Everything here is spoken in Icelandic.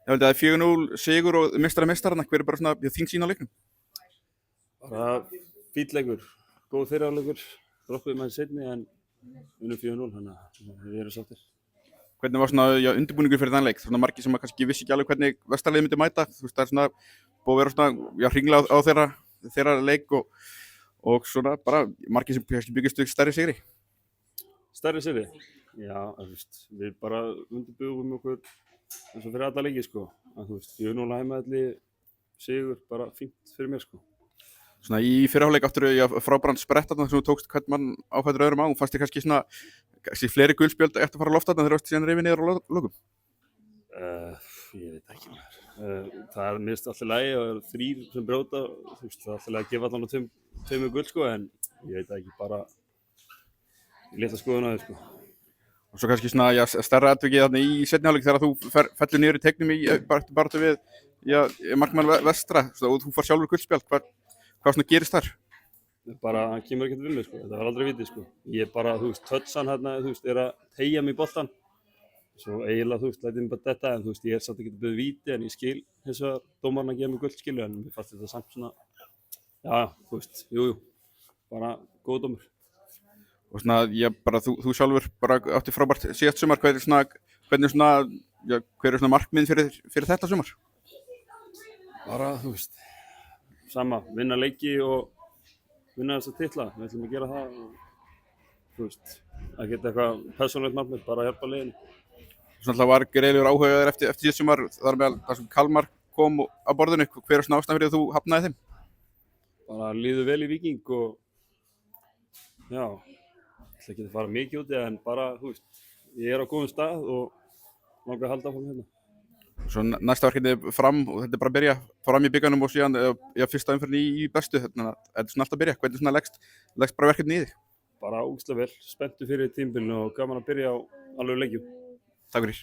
Ég held að það er 4-0 sigur og meistarana, hver er bara svona þín sýn á leiknum? Bara fínn leikur, góð fyrri hálfleikur, droppuðum aðeins seinni en unnum 4-0, þannig að við erum sáttir. Hvernig var svona undirbúningur fyrir þann leik? Svona margir sem kannski vissi ekki alveg hvernig Vestarliðið myndi mæta, þú veist það er svona búið að vera svona hringla á þeirra leik og svona bara margir sem kannski byggist upp stærri sigri. Stærri sigri? Já, þú veist, við bara undirbúum okkur eins og fyrir alla leiki sko, að þú veist, 4-0 heimavelli sigur bara fínt fyrir mér sko. Svona í fyrri hálfleik áttur frábæran sprett þarna sem þú tókst hvern mann áfættur öðrum á, fannst þér kannski fleiri gulspjöld eftir að fara á loft þarna þegar þú varst síðan rifið niður á lokum? Ég veit ekki maður. Það er mist alltaf lægi og það eru 3 sem brjóta, þú veist, það er alltaf lægi að gefa allan á 2 guld sko, en ég veit ekki bara ég leta skoðun á þau sko. Og svo kannski svona stærra atvikið þarna í seinni hálfleik þegar þú fellur niður í teignum í baráttu við markmann Vestra og þú fær sjálfur guldspjald, hvað svona gerist þar? Bara hann kemur ekkert við mig sko, þetta var aldrei viti sko. Ég bara, þú veist, touchan hérna, þú veist, er að teygja mig í boltan. Svo eiginlega, þú veist, lætið mig bara detta, en þú veist, ég er samt ekki að byrja víti, en ég skil hins vegar dómarinn að gefa mig guld skilu, en mér fannst þetta samt svona, já, þú veist, jú, bara góð dómur. Og svona, þú sjálfur bara átti frábært síðast sumar, hver er svona markmið fyrir þetta sumar? Bara, þú veist, sama, vinna leiki og vinna þessa titla, við ætlum að gera það og, þú veist, að geta eitthvað persónulegt markmið, bara að hjálpa liðinu. Svona var greiðlegur áhuga þér eftir síðast sumar, þar með það sem Kalmar kom á borðinu, hver er svona ástæðan fyrir að þú hafnaði þeim? Bara líður vel í Víking og, já, ætla ekki að fara mikið úti, en bara, þú veist, ég er á góðum stað og langar að halda áfram hérna. Svo næsta verkefni Fram og þetta er bara að byrja Fram í bikarnum og síðan fyrsta umferðin í bestu, þannig að þetta er svona alltaf að byrja. Hvernig svona leggst bara verkefni í þig? Bara ógeðslega vel, spenntur fyrir tímabilinu og gaman að byrja á alveg leikjum. Takk fyrir.